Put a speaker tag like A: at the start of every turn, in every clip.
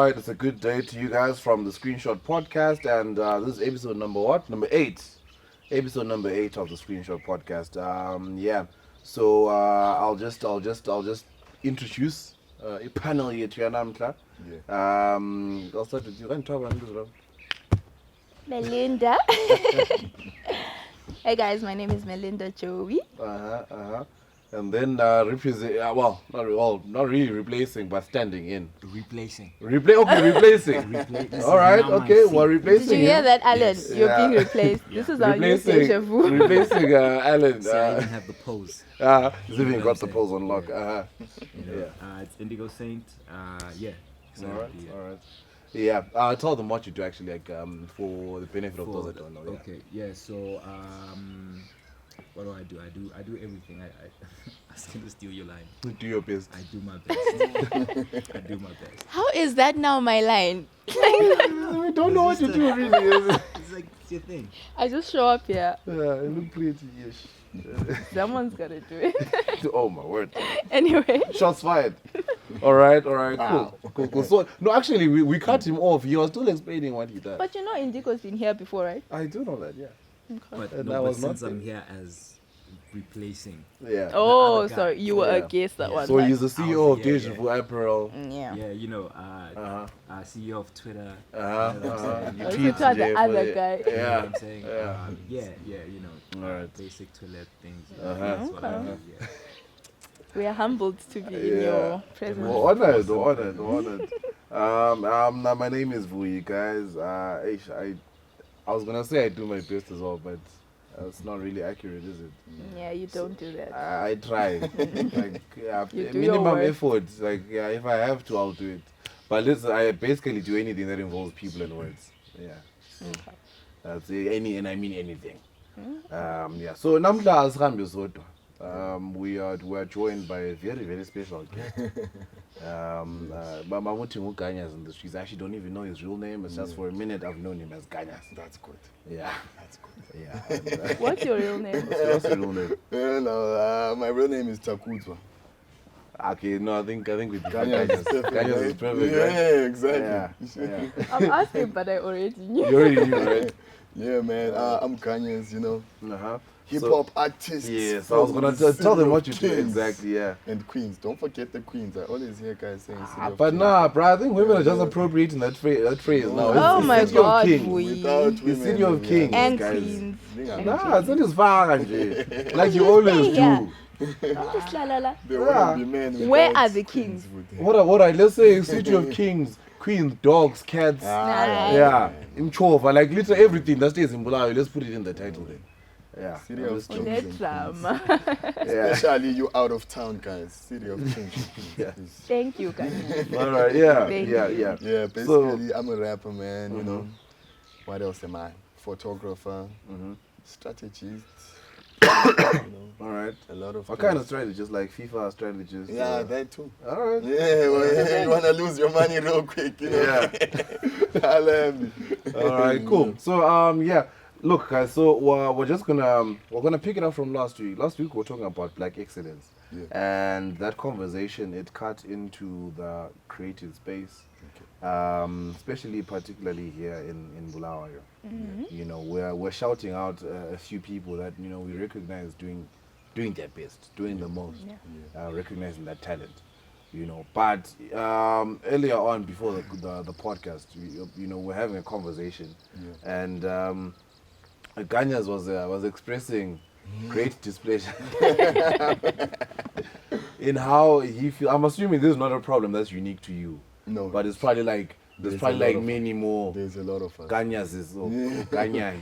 A: right, it's a good day to you guys from the Screenshot Podcast, and this is episode number what? Number 8. Episode number 8 of the Screenshot Podcast. Yeah. So I'll just introduce a panel here to Yanamkla.
B: Yeah.
A: I'll start with you. Can talk about this, Rob?
C: Melinda. Hey guys, my name is Melinda Joey.
A: And then not really replacing, but standing in.
D: Replacing.
A: Replacing. All right, okay, well, replacing.
C: Did you hear
A: him.
C: that, Alan?
A: Yes.
C: You're
A: Yeah.
C: being replaced. This is our new
A: Replacing,
C: deja vu.
A: replacing Alan.
D: See, I even have the pose.
A: He's even got the pose on lock.
D: You know,
A: Yeah.
D: it's Indigo Saint. Yeah.
A: All right,
D: yeah.
A: all right. Yeah, tell them what you do actually, like for the benefit of those that don't know. Yeah.
D: Okay. Yeah. So what do? I do everything. I was gonna steal your line.
A: Do your best.
D: I do my best. I do my best.
C: How is that now my line?
A: We don't know what you do really.
D: It's like it's your thing.
C: I just show up here.
A: Yeah, it look pretty-ish.
C: Someone's gotta do it.
A: Oh my word.
C: Anyway.
A: Shots fired. All right, cool. So, no, actually, we cut him off. He was still explaining what he does.
C: But you know Indigo's been here before, right?
A: I do know that, yeah.
D: But,
A: And
D: no,
A: I
D: but
A: was not
D: since I'm
A: there.
D: here as replacing.
A: Yeah.
C: Oh,
D: other guy.
C: sorry, you were
A: Yeah.
C: a guest that
D: Yeah.
C: one
A: So
C: time.
A: he's the CEO of
D: Yeah,
A: Deja
D: yeah.
A: Vu Apparel.
C: Yeah.
D: Yeah, you know,
A: Uh-huh.
D: CEO of Twitter.
A: Uh-huh.
D: You know what I'm saying?
A: You
C: Oh,
A: teach
C: you tried the
A: Jay for
C: other
A: the-
C: guy.
D: You know
A: Yeah.
D: what I'm saying?
A: Yeah.
D: Yeah, you know,
A: Alright.
D: basic toilet things.
A: Uh-huh.
D: That's what I
C: Okay.
D: do, yeah.
C: We are humbled to be in
A: Yeah.
C: your presence.
A: Well, honored. Now my name is Vu, you guys. I was gonna say I do my best as well, but it's not really accurate, is it?
C: Yeah, you don't do that.
A: I try. Like
C: You do your
A: minimum
C: work.
A: effort. Like if I have to, I'll do it. But listen, I basically do anything that involves people and words. Yeah.
C: Okay.
A: That's and I mean anything. Yeah. So namhla asihambe sodwa. We're joined by a very, very special guest. Mamuthi Ganyas in the streets. I actually don't even know his real name. It's just for a minute I've known him as Ganyas.
B: That's good.
A: Yeah.
B: That's good.
A: Yeah. And,
C: What's your real name?
A: what's your real name?
B: My real name is Takuzwa.
A: Okay, no, I think we
B: Ganyas is perfect.
A: Ganyas is
B: right?
A: perfect,
B: Yeah,
A: right?
B: exactly.
A: Yeah.
C: I'm asking, but I already knew.
A: You already knew, right?
B: Yeah, man. I'm Ganyas, you know.
A: Uh-huh.
B: Hip hop artist.
A: Yes, I was
B: from
A: gonna
B: the
A: tell them
B: city
A: what you
B: of
A: do
B: Kings.
A: exactly, yeah.
B: And Queens. Don't forget the Queens. I always hear guys saying city of
A: But
B: Kings.
A: nah, bro, I think women are just appropriating that phrase now.
B: Oh
A: It's
C: my
A: City of
C: God,
A: Kings.
C: we-
B: Without
A: The
B: women,
A: City of
B: yeah.
A: Kings.
C: And
A: guys.
C: queens.
A: Nah, it's not as far as like you always
C: Yeah.
A: do.
C: Just la la la.
B: There
A: Yeah.
B: wouldn't be men
C: Where
B: without
C: are the
B: queens
C: kings?
B: with them.
A: What are let's say City of Kings, Queens, dogs, cats.
C: Nice.
A: Yeah, in Chova, like literally everything that stays in Bulawayo. Let's put it in the title then. Yeah.
B: City
A: I'm
B: of
A: just
B: Kings.
A: joking.
C: That drama.
A: Yeah.
B: Especially you out of town guys. City of Kings.
A: Yeah.
C: Thank you, guys.
A: All right. Yeah.
C: Thank
A: Yeah.
C: you.
A: Yeah.
B: Yeah, basically I'm a rapper, man, you know. What else am I? Photographer, strategist, you know,
A: All right.
B: a lot of
A: What kind of
B: things.
A: strategies? Like FIFA strategies?
B: Yeah, that too.
A: All right.
B: Yeah, well, you wanna lose your money real quick, you know.
A: Yeah.
B: I'll have you.
A: All right, cool. So yeah, look guys, so we're just gonna pick it up from last week. Last week we were talking about black excellence.
B: Yeah.
A: And that conversation, it cut into the creative space, especially particularly here in Bulawayo. You know, we're shouting out a few people that, you know, we recognize doing their best, doing the most, recognizing that talent. You know, but earlier on, before the podcast, you know, we're having a conversation, and Ganyas was expressing great displeasure in how he feels. I'm assuming this is not a problem that's unique to you,
B: No,
A: but it's probably like there's
B: There's
A: probably
B: a lot
A: like
B: of-
A: many more
B: there's a lot of us.
A: Ganyas is Ganyai.
B: Kanya,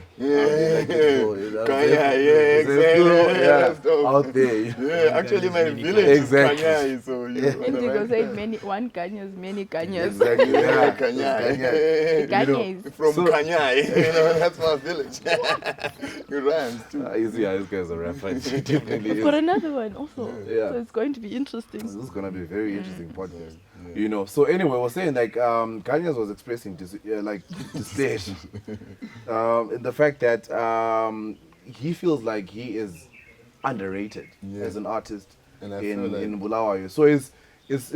B: yeah, exactly.
A: Yeah, out there.
B: Yeah, actually my
D: Many
B: village
A: Exactly.
B: is Kanya, so you
A: Yeah.
B: on the
C: Indigo
B: right
C: said
B: path.
C: many many Ganyas.
A: Exactly.
B: Yeah,
A: Yeah.
B: Kanya.
A: Ganyai.
C: Ganyas.
B: From
A: So-
B: Kanya, you know, that's my village. It rhymes too.
A: This guy's a rapper. He definitely
C: For
A: is.
C: another one also.
A: Yeah.
C: So it's going to be interesting.
A: This is gonna be a very interesting podcast.
B: Yeah.
A: You know. So anyway, we're saying like Ganyas was expressing displeasure in the fact that he feels like he is underrated
B: Yeah.
A: as an artist
B: And I
A: in
B: feel like
A: Bulawayo. So it's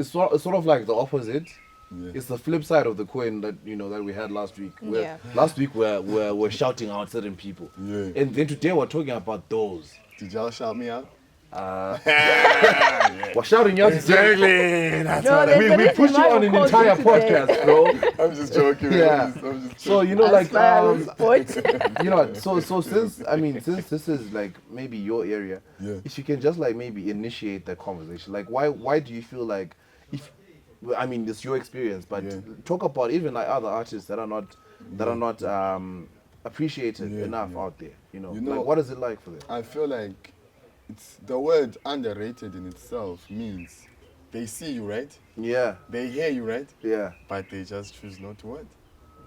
A: sort of like the opposite
B: Yeah.
A: It's the flip side of the coin that that we had last week.
C: Yeah.
A: Last week we're shouting out certain people.
B: Yeah.
A: And then today we're talking about those.
B: Did y'all shout me out?
A: We're shouting out
B: Exactly. That's
C: No,
B: what
C: there's a
A: we
C: reason
A: pushed you
C: why
A: on
C: we
A: an
C: called you
A: entire
C: today.
A: podcast, bro.
B: I'm just joking.
A: Yeah.
B: I'm just
A: So
B: joking.
A: like
C: Sport.
A: since this is like maybe your area,
B: Yeah.
A: if you can just like maybe initiate the conversation, like why do you feel like it's your experience, but
B: Yeah.
A: talk about even like other artists that are not appreciated enough out there, like what is it like for them?
B: I feel like it's the word underrated in itself means they see you, right?
A: Yeah,
B: They hear you, right?
A: yeah,
B: But they just choose not to what?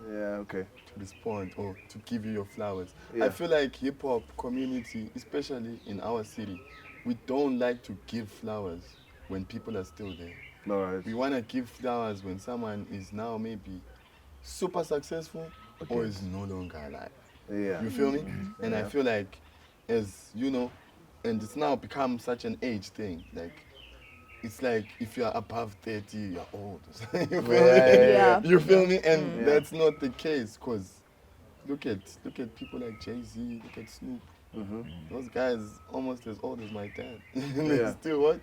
A: yeah, okay,
B: To respond or to give you your flowers.
A: Yeah.
B: I feel like hip hop community, especially in our city, we don't like to give flowers when people are still there.
A: all right,
B: We want to give flowers when someone is now maybe super successful or is no longer alive.
A: yeah,
B: You feel me? And I
A: Yeah.
B: feel like, as you know, and it's now become such an age thing. Like, it's like if you're above 30, you're old. You feel me?
C: Yeah.
B: You feel me? And
A: Yeah.
B: that's not the case, because look at people like Jay-Z, look at Snoop. Those guys almost as old as my dad. And they're
A: Yeah.
B: still what?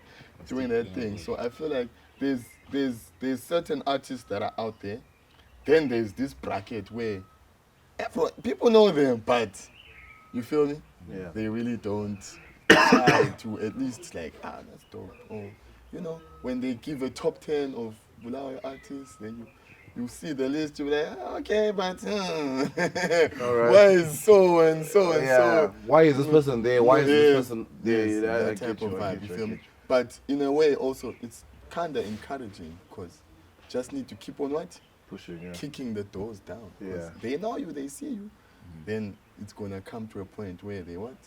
B: Doing that thing. So I feel like there's certain artists that are out there. Then there's this bracket where people know them, but you feel me?
A: Yeah.
B: They really don't try to at least like, that's dope. Or, when they give a top 10 of Bulawayo artists, then you see the list, you're like, okay, but
A: All right.
B: why is so and so and
A: Yeah.
B: so?
A: Why is this person there? Why is this
B: Yes,
A: person there?
B: yes,
A: I
B: that
A: get
B: type of
A: you, I
B: vibe,
A: get
B: you
A: you, I
B: feel
A: get
B: me? But in a way also, it's kind of encouraging, because just need to keep on what?
A: Pushing, yeah.
B: Kicking the doors down. 'Cause
A: Yeah.
B: they know you, they see you. Then it's going to come to a point where they what?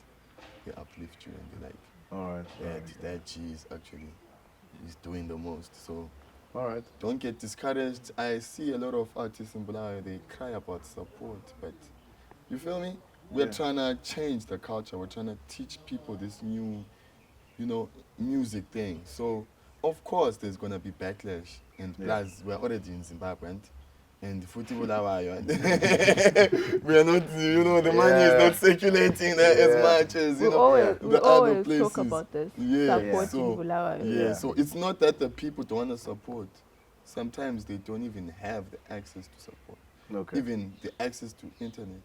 B: They uplift you and they're like,
A: All right.
B: that G is actually is doing the most. So
A: All right.
B: don't get discouraged. I see a lot of artists in Bulawayo, they cry about support, but you feel me? We're
A: Yeah.
B: trying to change the culture. We're trying to teach people this new, music thing. So of course there's gonna be backlash, and
A: Yeah.
B: plus we're already in Zimbabwe, and futhi Bulawayo, and we are not, the money is
A: Yeah.
B: not circulating there
A: Yeah.
B: as much as
C: We
B: the
C: always
B: other
C: talk
B: places.
C: about this.
B: Yeah,
C: Supporting
B: so-
C: Bulawayo.
B: Yeah,
A: Yeah.
B: so it's not that the people don't want to support. Sometimes they don't even have the access to support,
A: Okay.
B: even the access to internet.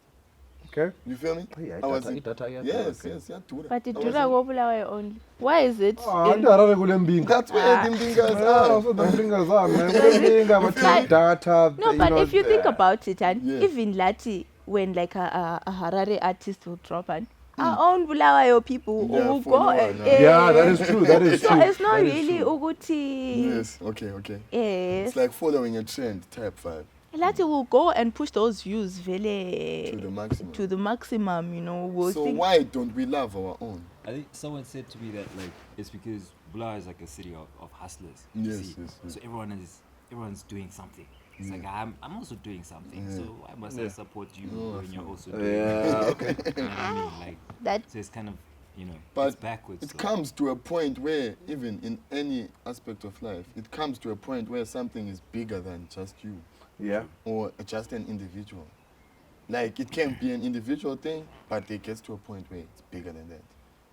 A: Okay.
B: You feel me?
A: Yeah,
B: I was in-
D: Data, yeah,
B: yes,
D: okay.
B: yes, yeah, Dura.
C: But it
B: I was
C: dura
B: in-
C: go Bulawayo only. Why is it?
A: Ah,
C: in-
A: ndarara kule mbinga.
B: That's where the fingers
A: Yeah,
B: are.
A: so the fingers are, man. Kule mbinga, but
C: Like-
A: data.
C: No, but if you think about it, and
B: Yeah.
C: even Lati, when like a Harare artist will drop, and our own Bulawayo people
B: Yeah,
C: will
B: follow
C: go.
B: on,
A: Yeah, that is true. That is
C: So
A: true.
C: it's not
A: That is
C: really
A: true.
C: Uguti.
B: Yes, okay.
C: Yes.
B: It's like following a trend type vibe
C: Lati will go and push those views
B: to
C: vele
B: the maximum.
C: to the maximum, We'll
B: So
C: think,
B: why don't we love our own?
D: I think someone said to me that like it's because Bulawayo is like a city of hustlers. you
B: Yes,
D: see.
B: yes.
D: So everyone's doing something. It's like I'm also doing something.
B: Yeah.
D: So why must I support you
B: No, I
D: when you're
B: feel-
D: also doing
A: Yeah, okay.
D: You know what I mean? Like
C: that
D: so it's kind of
B: But
D: it's backwards.
B: it
D: like.
B: comes to a point where, even in any aspect of life, it comes to a point where something is bigger than just you.
A: Yeah.
B: Or just an individual. Like, it can be an individual thing, but it gets to a point where it's bigger than that.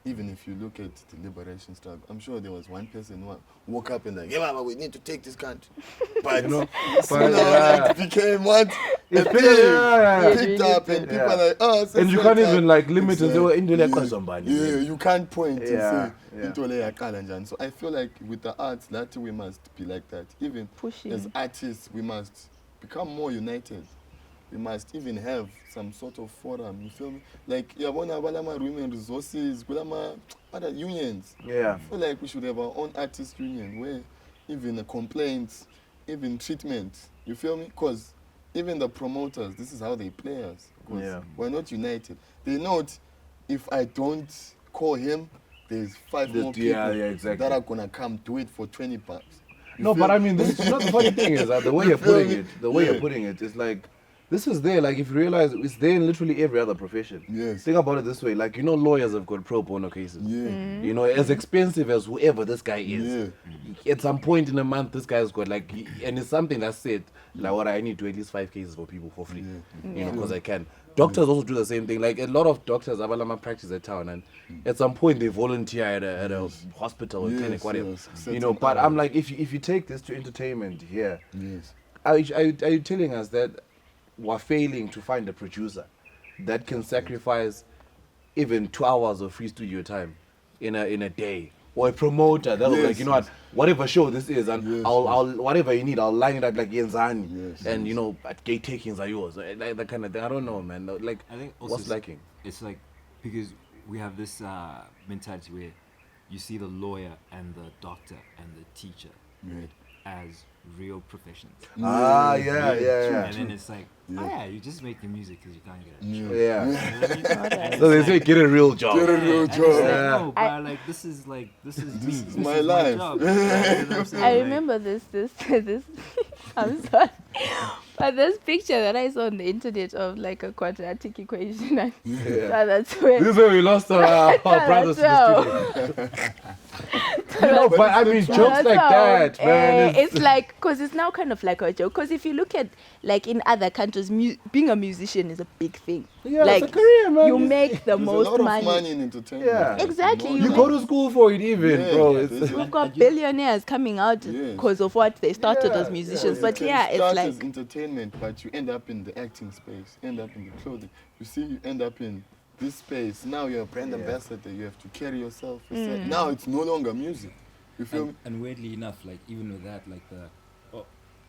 B: Even if you look at the liberation struggle, I'm sure there was one person who woke up and like, yeah, Baba, we need to take this country. But it became what?
A: It's
B: A
A: big,
B: thing.
A: yeah.
B: Picked up, and people
A: Yeah.
B: are like, oh,
A: And you can't even like limit and say, well, into like somebody.
B: yeah, you can't point
A: Yeah,
B: and
A: yeah.
B: say, into le yaqala njani. So I feel like with the arts, that we must be like that. Even
C: pushing.
B: as artists, we must become more united. We must even have some sort of forum, you feel me? Like, yabona balama women resources, kulama other unions.
A: Yeah.
B: I feel like we should have our own artist union where even the complaints, even treatment, you feel me? Because even the promoters, this is how they play us. 'Cause
A: Yeah.
B: we're not united. They know if I don't call him, there's five
A: The-
B: more people
A: yeah, exactly.
B: that are going to come do it for 20 bucks. You
A: No,
B: feel
A: but I
B: me?
A: mean, this is not the funny thing is that the way
B: You
A: you're
B: feel
A: putting
B: me?
A: it, the way
B: Yeah.
A: you're putting it is like, this is there. Like if you realize it's there in literally every other profession.
B: Yes.
A: Think about it this way. Like lawyers have got pro bono cases.
B: Yeah.
A: As expensive as whoever this guy is.
B: Yeah.
A: At some point in a month, this guy's got and it's something that's said like what I need to at least 5 cases for people for free. Because I can. Doctors also do the same thing. Like a lot of doctors, Abalama practice at town, and at some point they volunteer at a hospital or clinic, whatever. But I'm like, if you take this to entertainment here, are you telling us that we're failing to find a producer that can sacrifice even 2 hours of free studio time in a day? Or a promoter that was like, whatever show this is, and I'll whatever you need, I'll line it up like Yenzani, and at gate takings are yours, like that kind of thing. I don't know, man. Like,
D: I think also
A: what's lacking?
D: It's like because we have this mentality where you see the lawyer and the doctor and the teacher as real professions. And then it's like, you just make the music because you can't get it.
A: So they say get a real job.
B: Get a real job.
D: No, but like this is me.
B: This is my life.
D: Job. You know what I'm saying?
C: I remember this. I'm sorry, but this picture that I saw on the internet of like a quadratic equation. And that's where.
A: This is where we lost our brothers to the studio. But I mean, jokes like that, man.
C: It's like, because it's now kind of like a joke. Because if you look at, like in other countries, being a musician is a big thing.
A: Yeah,
C: like,
A: it's a career, man.
C: You make the most
B: a lot
C: money.
B: Of money in entertainment.
A: Yeah.
C: Exactly.
A: You go to school for it, even, bro.
C: We've got billionaires coming out because of what they started as musicians. But it's like
B: as entertainment, but you end up in the acting space, end up in the clothing. You end up in this space. Now you're a brand ambassador. You have to carry yourself. Now it's no longer music. You feel me?
D: And weirdly enough, like even with that, like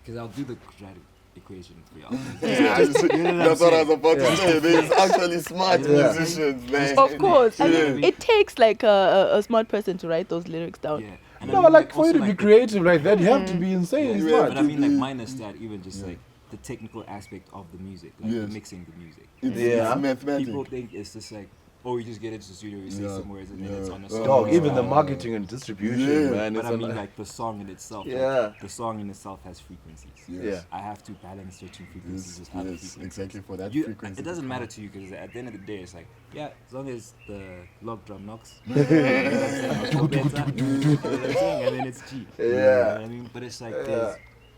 D: because I'll do the quadratic equation for y'all.
B: That's what I was about to say. There's actually smart musicians, man.
C: Of course. I mean, it takes like a smart person to write those lyrics down.
D: Yeah. And
A: no, like for you to be creative like that, you have to be insane.
D: But I mean, like minus that, even just like the technical aspect of the music, like mixing the music.
B: It's mathematics.
D: People think it's just like, you just get into the studio, you say some words, and then it's on a song.
A: Dog, even the marketing and distribution, man.
D: But I mean, like the song in itself. Like, the song in itself has frequencies.
A: Yeah.
D: I have to balance certain frequencies with other frequencies.
B: Exactly for that frequency.
D: It doesn't matter to you because at the end of the day, it's like, as long as the log drum knocks, and then it's G. You know what I mean? But it's like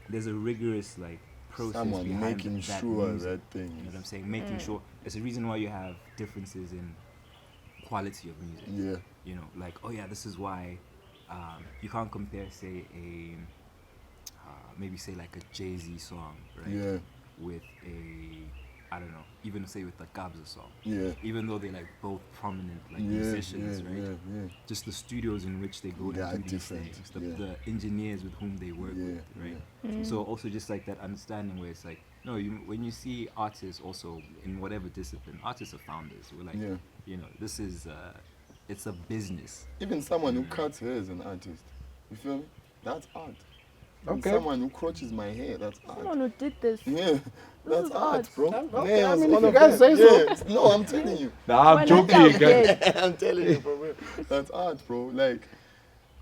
D: there's a rigorous like process
B: Someone
D: behind
B: making
D: that
B: sure
D: music.
B: that thing.
D: You know what I'm saying? Making sure. There's a reason why you have differences in quality of music.
B: Yeah.
D: You know, like, this is why you can't compare, say, maybe say like a Jay-Z song, right?
B: Yeah.
D: With I don't know, even say with the Kabza song.
B: Yeah.
D: Even though they're like both prominent like musicians, right?
B: Yeah.
D: Just the studios in which they go to do these things, the engineers with whom they work with, right? So also just like that understanding where it's like, no, when you see artists also in whatever discipline, artists are founders. We're like, this is it's a business.
B: Even someone who cuts hair is an artist. You feel me? That's art.
A: Okay.
B: Someone who crotches my hair, that's art.
C: Someone who did this.
B: Yeah, that's art, bro.
A: Okay, I mean, if you guys say so.
B: No, I'm telling you.
A: Nah, I'm joking, guys.
B: I'm telling you, bro. That's art, bro. Like,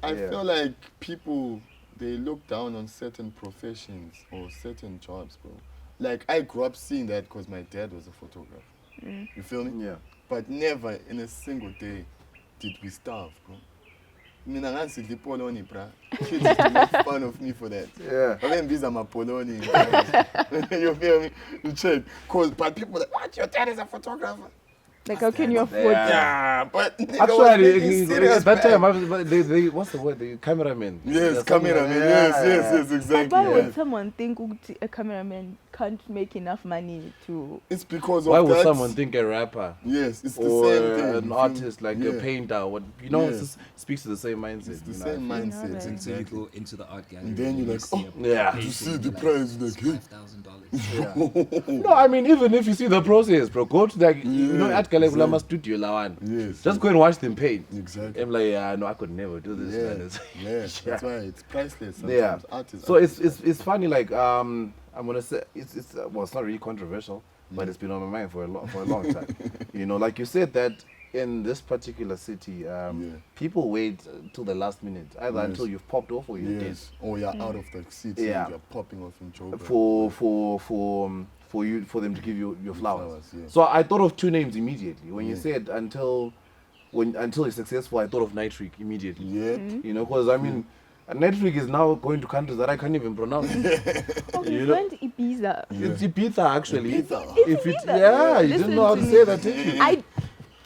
B: I feel like people, they look down on certain professions or certain jobs, bro. Like, I grew up seeing that because my dad was a photographer. You feel me?
A: Yeah.
B: But never in a single day did we starve, bro. Mina ngansidla ipoloni, bruh. Kids used to make fun of me for that.
A: Yeah.
B: I mean, these are my poloni. You feel me? You check. But people are like, what? Your dad is a photographer?
C: Like, how can you afford that?
B: Yeah, but
A: actually,
B: serious,
A: at that time, they what's the word? The cameraman.
B: Yes, cameraman. Yes, exactly.
C: But why would someone think a cameraman can't make enough money to?
B: It's because of
A: why would
B: that.
A: someone think a rapper?
B: Yes, it's the
A: or
B: same thing.
A: An artist like a painter? What it just speaks to the same mindset.
B: It's the same mindset.
C: Right.
D: And so you go into the art gallery,
B: And then you're like,
D: see
B: you see the price, like, hey.
D: $5,000.
A: No, I mean, even if you see the process, bro, go to that, art gallery, Bulama studio, Lawan.
B: Yes.
A: Just go and watch them paint.
B: Exactly.
A: I'm like, no, I could never do this. Man.
B: That's why it's priceless. Sometimes art is
A: So it's funny, like I'm gonna say it's well, it's not really controversial, but it's been on my mind for a long time. Like you said that in this particular city, people wait till the last minute, either until you've popped off or you're dead.
B: Or you're out of the city
A: Yeah.
B: and you're popping off in Joburg.
A: For them to give you your flowers.
B: Yeah.
A: So I thought of two names immediately. When you said until it's successful, I thought of Nitric immediately.
B: Yeah.
A: You know, because I mean, Nitric is now going to countries that I can't even pronounce.
C: Okay,
A: You
C: you
A: know?
C: went to Ibiza.
A: It's Ibiza actually.
B: Ibiza.
A: If it,
C: Ibiza.
A: yeah, you
C: Listen
A: didn't know how to
C: to
A: say
C: me.
A: that, did you?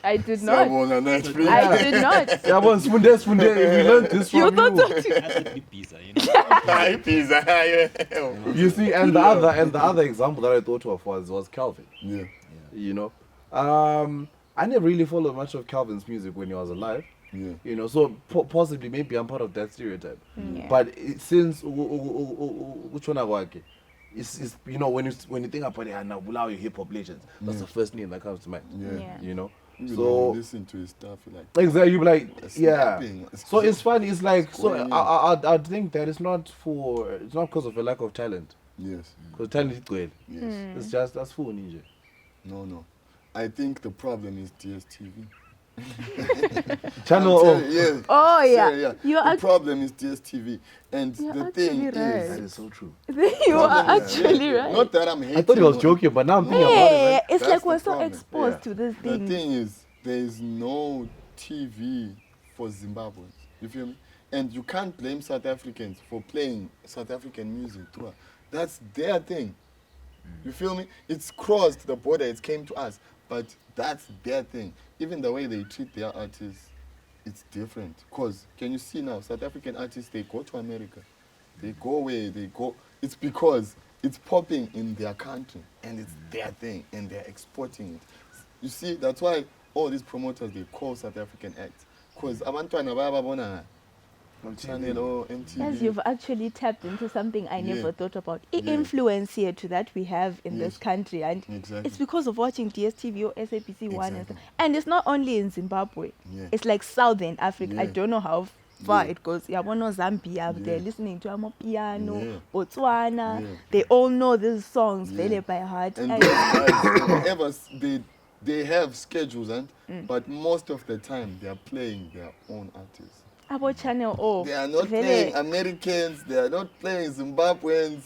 C: I did not.
B: Someone on Netflix.
C: I did not.
A: Yeah, but Spunde, we learned this from
C: You
A: you.
C: thought so too.
D: That's a bit pizza, you know.
B: Hi, pizza. Yeah.
A: You see, and the other example that I thought of was Calvin.
B: Yeah.
A: You know, I never really followed much of Calvin's music when he was alive.
B: Yeah.
A: You know, so possibly maybe I'm part of that stereotype.
C: Yeah.
A: But since which one I it's you know when you think about it, now Bulawayo hip hop legends, that's the first name that comes to mind.
C: Yeah.
A: You know,
B: Even
A: so
B: when you listen to his stuff, you're like,
A: exactly, you be like, yeah.
B: snapping.
A: So it's funny. It's like so.
B: going in.
A: I think that it's not because of a lack of talent.
B: Yes.
A: Because talent is great.
B: Yes.
A: It's just that's full ninja.
B: No. I think the problem is DSTV.
A: Channel
B: I'm
A: O.
B: telling you, yeah.
C: Oh yeah.
B: Yeah.
C: You
B: The
C: are
B: problem is DSTV. And
C: You're
B: the thing
C: actually right.
A: That
B: is,
A: is so true.
C: you are actually right.
B: not that I'm hating.
A: I thought he was
B: on-
A: joking, but now I'm thinking about
C: Yeah,
A: it.
C: it's
B: That's
C: like
B: the
C: we're so
B: problem.
C: exposed
A: Yeah.
C: to this
B: The
C: thing.
B: thing is, there is no TV for Zimbabweans. You feel me? And you can't blame South Africans for playing South African music throughout. That's their thing. You feel me? It's crossed the border, it came to us, but that's their thing. Even the way they treat their artists, it's different. Because, can you see now, South African artists, they go to America. They go away, they go. It's because it's popping in their country, and it's their thing, and they're exporting it. You see, that's why all these promoters, they call South African acts. Because abantwana bayababona on channel or MTV.
C: Yes, you've actually tapped into something I never
B: Yeah.
C: thought about.
B: Yeah.
C: Influence here to that we have in this
B: Yes.
C: country, and
B: Exactly.
C: it's because of watching DSTV or SABC One,
B: Exactly.
C: and it's not only in Zimbabwe.
B: Yeah.
C: It's like Southern Africa. I
B: Yeah.
C: don't know how far
B: Yeah.
C: it goes. Yabono Zambia, they're
B: Yeah.
C: listening to Amapiano,
B: Yeah.
C: Botswana.
B: Yeah.
C: They all know these songs
B: Yeah.
C: really by heart.
B: And
C: And
B: those guys, they have schedules, but most of the time they are playing their own artists.
C: Abo Channel O.
B: They are not
C: Vele.
B: playing Americans. They are not playing Zimbabweans.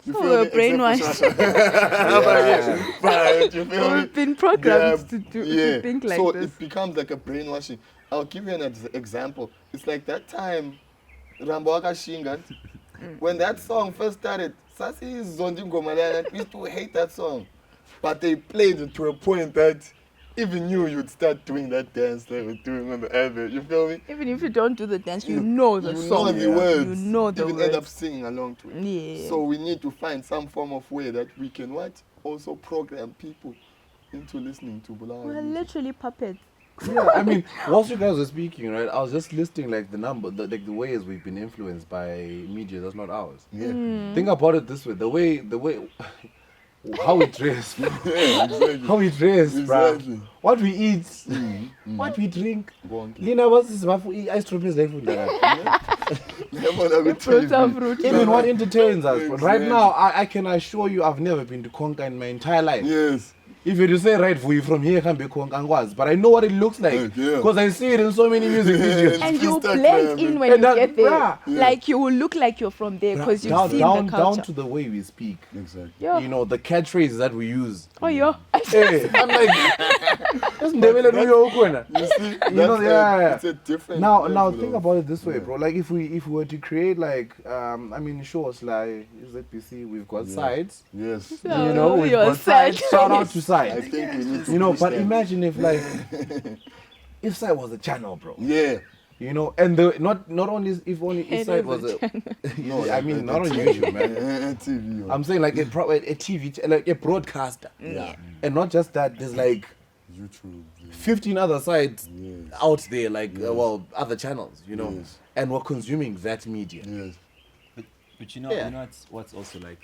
B: You
C: So
B: feel
C: we're
B: me?
C: brainwashed.
B: But you feel me?
C: We've been programmed
B: They
C: to think like
B: so
C: this.
B: it becomes like a brainwashing. I'll give you an example. It's like that time, Rambo Akashinga, when that song first started, Sasi Zondi Ngomala, we used to hate that song. But they played it to a point that even you'd start doing that dance they were doing on the advert. You feel me?
C: Even if you don't do the dance, you know the
B: you
C: song.
B: know the words.
C: You know the
B: even
C: words.
B: end up singing along to it.
C: Yeah.
B: So we need to find some form of way that we can what? Also program people into listening to Bulawayo
C: We're
B: music.
C: literally puppets.
A: Yeah, I mean, whilst you guys were speaking, right, I was just listing like the ways we've been influenced by media that's not ours.
B: Yeah.
A: Think about it this way: the way how we dress,
B: Yeah, exactly.
A: how we dress, bruh.
B: Exactly.
A: What we eat, what we drink.
B: Go on,
A: Lina, what's this? Ice cream is like food.
C: Fruits of fruit.
A: Even what entertains us. But right
B: Exactly.
A: now, I can assure you, I've never been to Konka in my entire life.
B: Yes.
A: If you say right for you from here, can be Konka, but I know what it looks like
B: Yeah.
A: because I see it in so many music videos.
C: And you
B: Instagram,
C: blend in when
A: and
C: you
A: that-
C: get there.
A: bruh.
B: Yeah.
C: Like you will look like you're from there because you've
A: down,
C: seen
A: down,
C: the culture.
A: down to the way we speak.
B: Exactly.
C: Yeah.
A: You know, the catchphrases that we use.
C: Oh, yeah.
A: Hey, I'm like, that's Ndebele Nuyo Ukwena.
B: You see, that's
A: know, yeah.
B: it's a different
A: Now
B: level
A: think
B: of-
A: about it this way,
B: yeah.
A: bro. Like if we were to create like I mean, sure, like ZPC, we've got
B: Yeah.
A: sides.
B: Yes.
C: Yeah.
A: You know,
C: Oh,
A: we've
C: you're
A: got sides.
C: sad.
A: Shout out to
B: I
A: sides.
B: think we need to
A: You know,
B: push
A: but
B: that.
A: imagine if like if side was a channel, bro.
B: Yeah.
A: You know, and the not only if
C: It
A: side
C: is
A: was
C: a
A: a
B: No,
A: I mean not on YouTube, man.
B: TV.
A: I'm saying like a TV, like a broadcaster.
B: Yeah.
A: And not just that, there's like
B: YouTube.
A: 15 other sites
B: Yes.
A: out there, like
B: Yes.
A: other channels, you know,
B: Yes.
A: and we're consuming that media.
B: Yes.
D: But you know,
A: Yeah.
D: you know what's also like,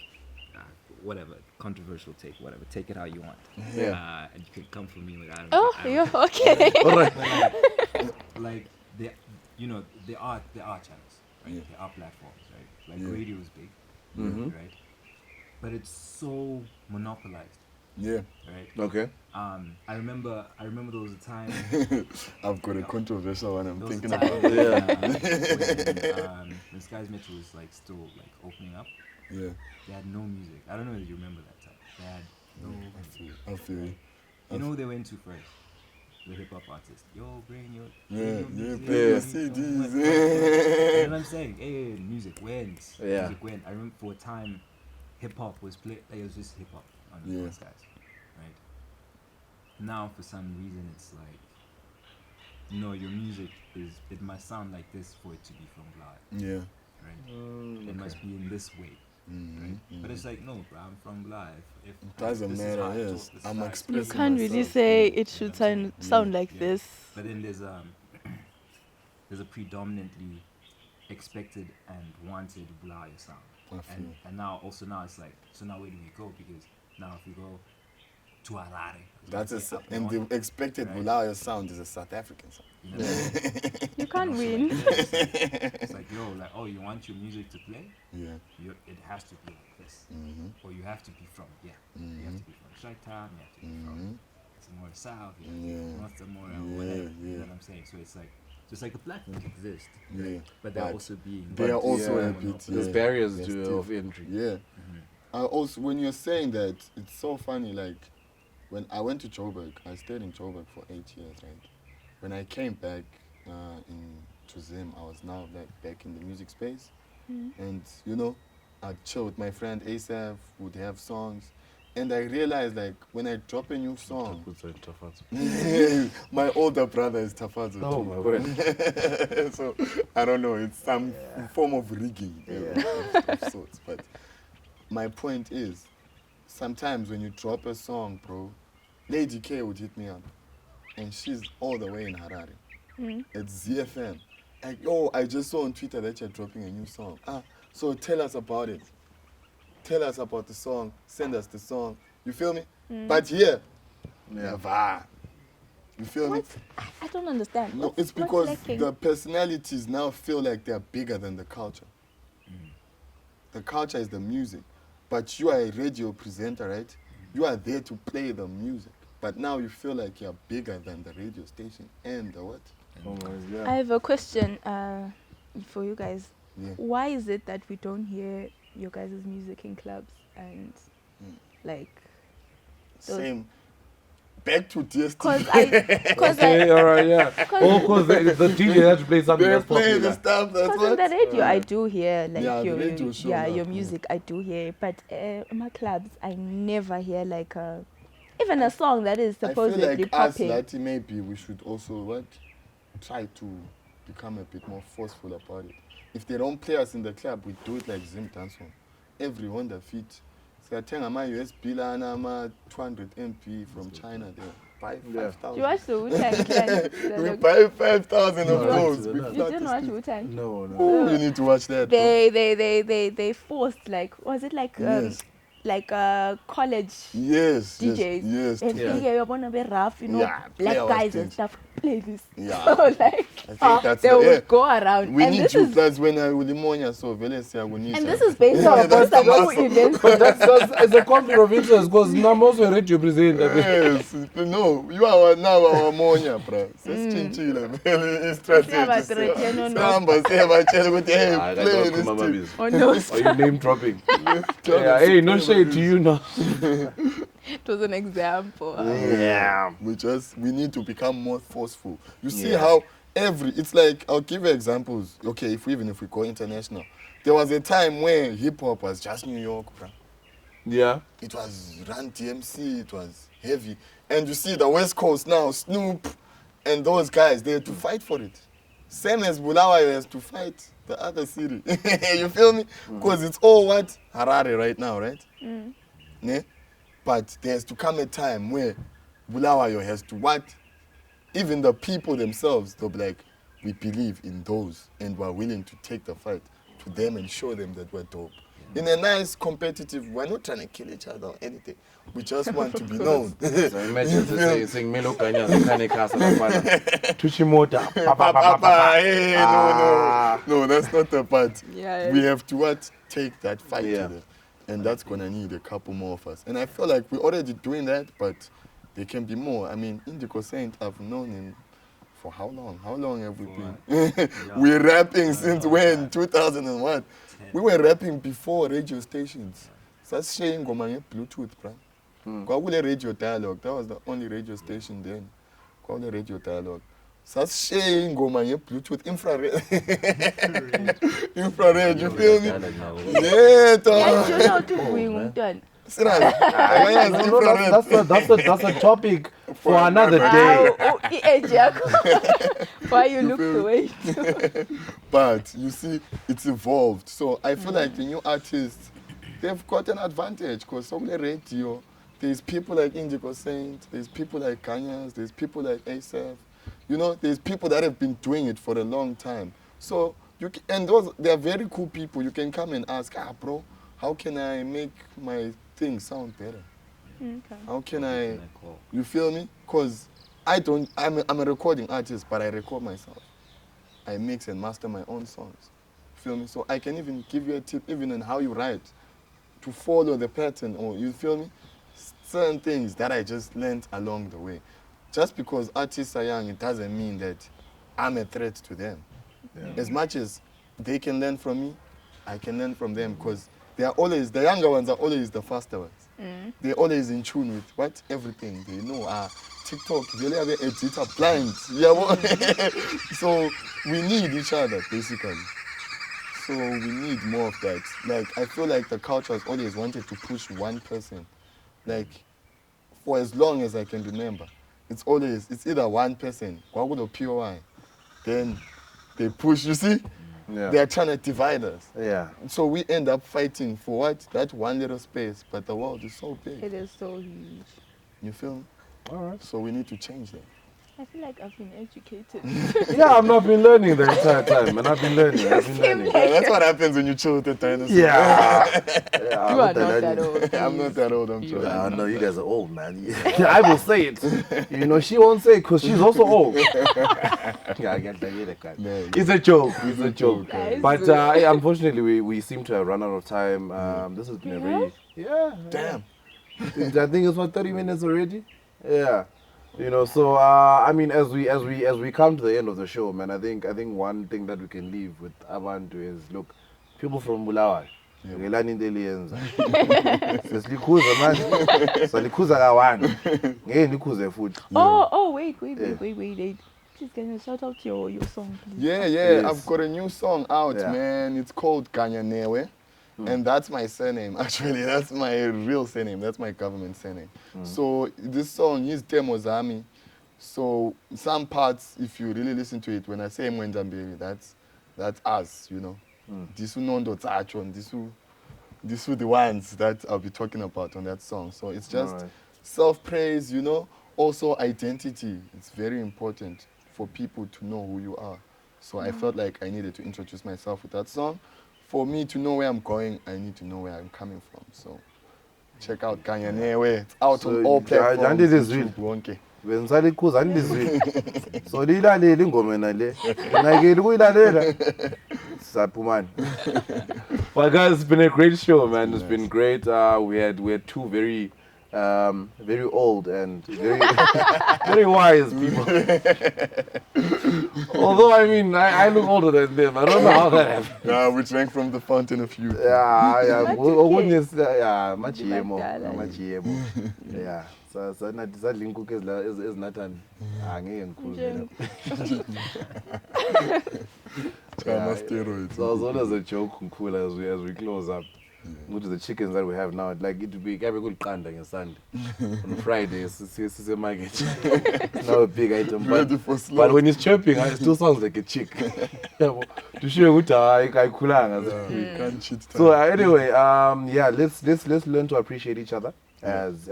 D: whatever, controversial take, whatever, take it how you want.
A: Yeah.
D: And you can come for me with I don't
C: Oh,
D: I don't-
C: yeah, okay.
A: All right.
D: Like there, you know, there are channels, right?
B: Yeah.
D: There are platforms, right? Like
B: Yeah.
D: radio is big,
A: Mhm.
D: right? But it's so monopolized
B: Yeah.
D: right?
A: Okay.
D: I remember there was a time.
B: I've got a controversial one I'm
D: There was a
B: thinking
D: time
B: about.
D: when Skies Metro was like still like opening up.
B: Yeah.
D: They had no music. I don't know if you remember that time. They had no music.
B: I feel you.
D: You know who they went to first? The hip hop artist. Yo, bring your
B: Yeah,
D: music.
B: CDs.
D: You know what I'm saying? Hey, music wins.
A: Yeah.
D: Music wins. I remember for a time, hip hop was played. Like, it was just hip hop on
B: Yeah.
D: Skies, right? Now for some reason it's like, no, your music it must sound like this for it to be from Bulawayo,
B: Yeah.
D: right? It must be in this way. Right? But it's like, no, bro, I'm from Bulawayo. If
B: Doesn't
D: this is
B: matter,
D: how I
B: yes.
D: talk, this is
B: I'm
D: how I
B: expressing
C: You
D: speak.
C: can't really
B: myself,
C: say
B: yeah.
C: it should sound like
D: Yeah.
C: this.
D: But then there's a predominantly expected and wanted Bulawayo sound.
B: I feel.
D: And now it's like, so now where do we go? Because now if we go to Harare,
B: That's
D: let's say up
B: and
D: north,
B: the expected
D: right?
B: Bulawayo sound is a South African sound.
D: you know what I'm saying?
C: You can't
D: Also,
C: win.
D: like, yeah, it's like, yo, like, oh, you want your music to play?
B: Yeah.
D: It has to be like this.
B: Mm-hmm.
D: Or you have to be from, you have to be from Chi-Town, you have to be from somewhere south, you have to be from North Samora,
B: Yeah,
D: whatever.
B: yeah.
D: You know what I'm saying? So it's like, just like the platforms exist,
B: Yeah.
D: but they're also being.
B: They are also
A: yeah,
B: a bit.
A: There's
B: yeah,
A: barriers
B: they're
A: to
B: still-
A: of entry.
B: Yeah. Also, when you're saying that, it's so funny. Like, when I went to Joburg, I stayed in Joburg for 8 years, right? When I came back to Zim, I was now like back in the music space, and you know, I'd chill with my friend Asaf. Would have songs, and I realized like when I drop a new song, my older brother is Tafazo.
A: Oh
B: too.
A: my word.
B: So I don't know. It's some form of rigging of sorts, but. My point is, sometimes when you drop a song, bro, Lady K would hit me up, and she's all the way in Harare. It's ZFM. Like, yo, I just saw on Twitter that you're dropping a new song. So tell us about it. Tell us about the song. Send us the song. You feel me? But here, never. You feel me?
C: I don't understand.
B: No, it's because the personalities now feel like they're bigger than the culture. The culture is the music. But you are a radio presenter, right? You are there to play the music. But now you feel like you're bigger than the radio station and the what?
A: Oh my God.
C: I have a question for you guys.
B: Yeah.
C: Why is it that we don't hear your guys' music in clubs and like those?
B: Same. Back to DSTV.
C: Cause
A: Okay, all right, yeah. Oh, because the DJ had to play something
B: They're
A: that's
B: playing the
A: popular.
B: stuff that's
C: in
B: what?
C: the radio, I do hear like
B: Yeah, the
C: your
B: radio show
C: your
B: now,
C: music. I do hear, but in my clubs, I never hear like even a song that is
B: I feel
C: supposedly
B: like us,
C: popping.
B: Lati, maybe we should also try to become a bit more forceful about it. If they don't play us in the club, we do it like Zim Dance Hall. Everyone the feet. Siyathenga ama-USB lana ama-200 MP from China there. Buy
A: Yeah.
B: 5,000.
C: You watch the Wu-Tang Clan?
B: We buy 5,000 of
A: No,
B: those.
A: no,
B: We
A: no.
C: You
B: start
C: didn't
B: to
C: watch
B: sleep.
C: Wu-Tang?
A: No, no.
B: Oh, you need to watch that. bro.
C: They forced like, was it like
B: Yes.
C: like college
B: Yes,
C: DJs?
B: yes,
C: And
B: yes.
C: yeah, you wanna be rough, you know,
B: Yeah, play
C: black
B: our
C: guys and
B: things.
C: stuff. Play this.
B: Yeah.
C: So like,
B: I think that's
C: they
B: the-
C: would
B: yeah.
C: go around.
B: We
C: and
B: need
C: this
B: you
C: is
B: plus when I will limonia so vele siyakunisa.
C: and this is based
B: Yeah,
C: on
B: that's the
C: local
B: muscle.
C: events.
A: But that's it's a conflict of interest because I'm also a radio presenter.
B: Yes, no, you are now our monia, bro. Sesichinchile vele
C: Siyabatretia, no, no.
B: Sihamba siyabatshela ukuthi hey,
A: Ah,
B: play
A: that's
B: this
A: what
B: thing.
A: is.
C: Oh no,
A: Are you name dropping?
B: Tell
A: Yeah,
B: us
A: hey,
B: to
A: no
B: play
A: shade
B: this.
A: to you now.
C: it was an example.
A: Yeah.
B: We need to become more forceful. You see
A: Yeah.
B: how it's like, I'll give you examples. Okay, if we go international, there was a time where hip hop was just New York, bro.
A: Yeah.
B: It was Run TMC, it was heavy. And you see the West Coast now, Snoop and those guys, they had to fight for it. Same as Bulawayo has to fight the other city. You feel me? Because it's all what? Harare right now, right? Ne? But there has to come a time where Bulawayo has to what? Even the people themselves, they'll be like, we believe in those and we're willing to take the fight to them and show them that we're dope. In a nice, competitive, we're not trying to kill each other or anything. We just want to be known.
A: So imagine saying Melo Kanya Kane Casa Tuchimota.
B: Papa, hey, no, that's not the part.
C: Yeah.
B: We have to what? Take that fight
A: Yeah.
B: to them. And that's gonna need a couple more of us. And I feel like we're already doing that, but there can be more. I mean, Indigo Saint, I've known him for how long? How long have we been? We're rapping since when? 2000 and what? We were rapping before radio stations. That's sharing Bluetooth, bro. Kwakule radio dialogue. That was the only radio station then. Kwakule radio dialogue. Sasishiye ingoma nge-Bluetooth infrared. Infrared, you feel me? Yeah,
C: You know to bring done.
A: That's a topic for another day.
C: Why you look the way you do.
B: But you see, it's evolved. So I feel like the new artists, they've got an advantage because on the radio, there's people like Indigo Saint, there's people like Kanyas, there's people like ASAP. You know, there's people that have been doing it for a long time. So, they're very cool people. You can come and ask, bro, how can I make my thing sound better?
C: Okay.
B: How can I, you feel me? Because I'm a recording artist, but I record myself. I mix and master my own songs. Feel me? So I can even give you a tip, even on how you write, to follow the pattern, or you feel me? Certain things that I just learned along the way. Just because artists are young, it doesn't mean that I'm a threat to them. Yeah. As much as they can learn from me, I can learn from them, because they are always, the younger ones are always the faster ones. They're always in tune with everything. They know TikTok, they have an editor blind. So we need each other, basically. So we need more of that. Like, I feel like the culture has always wanted to push one person. Like, for as long as I can remember. It's either one person, POI, then they push, you see?
A: Yeah.
B: They're trying to divide us.
A: Yeah.
B: So we end up fighting for what? That one little space, but the world is so big.
C: It is so huge.
B: You feel me?
A: All right.
B: So we need to change that.
C: I feel like I've been educated.
A: Yeah, I've not been learning the entire time, and I've been learning.
B: Yeah, that's what happens when you chill with the dinosaurs.
A: Yeah.
C: You are not that old.
B: I'm not that old, I'm sorry.
A: I know you guys are old, man. I will say it. You know, she won't say it because she's also old. Yeah, I get that.
B: No,
A: It's a joke. It's a joke.
C: Guys.
A: But unfortunately, we seem to have run out of time. This has been a really... Yeah.
B: damn.
A: I think it's 30 minutes already. Yeah. You know, so I mean, as we come to the end of the show, man, I think one thing that we can leave with Abantu is, look, people from Bulawayo, ngelani into eliyenza. Sesikhuza manje. Salikhuza kawan. Ngeke nikhuze futhi.
C: Oh, wait. Please can you shout out your song, please?
B: Yeah,
A: Yes.
B: I've got a new song out,
A: Yeah.
B: man. It's called Ganyanewe. And that's my surname, actually. That's my real surname. That's my government surname. So this song, his demo Zami. So some parts, if you really listen to it, when I say Mwendambiri, that's us, you know. This Nondo Tachon, this the ones that I'll be talking about on that song. So it's just self-praise, you know. Also identity. It's very important for people to know who you are. So I felt like I needed to introduce myself with that song. For me to know where I'm going, I need to know where I'm coming from. So check out Ganyanewe. It's out on all platforms.
A: And it is real.
B: Wonke.
A: Benzalikhuza andizwi. So lilalela ingoma nale. Ngeke ukuyilalela. Saphumani. Well, guys, it's been a great show, man. It's been great. We had two very old and very very wise people. Although I mean, I look older than them. I don't know how that happened.
B: Yeah, we drank from the fountain of youth.
A: Yeah. Much Yeah. So nathi sadla inkukhu ezinathani angeke ngikhulume.
B: Steroids.
A: So it's always a joke cool as we close up. Go to the chickens that we have now. Like it would be every good kanda on Sunday. On Friday, it's a market. It's not a big item, but when it's chirping, it still sounds like a chick. To show you I
B: can't cheat.
A: So anyway, let's learn to appreciate each other as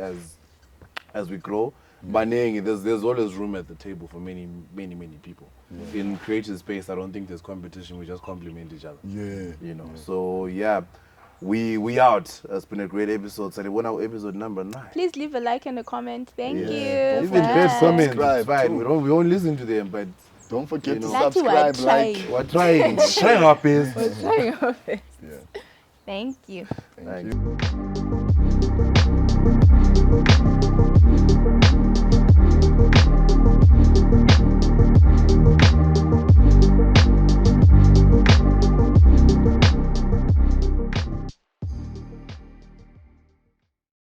A: we grow. Banning, there's always room at the table for many people. In creative space, I don't think there's competition. We just complement each other. You know. So we out. It's been a great episode. So we're on episode number 9.
C: Please leave a like and a comment. Thank you.
A: Even bad comments, it's fine. We don't listen to them, but
B: don't forget to
C: Like
B: subscribe.
C: we're
A: we're trying our best.
C: We're trying our best.
B: Yeah.
C: Thank you.
B: Thank
A: Thanks.
B: you.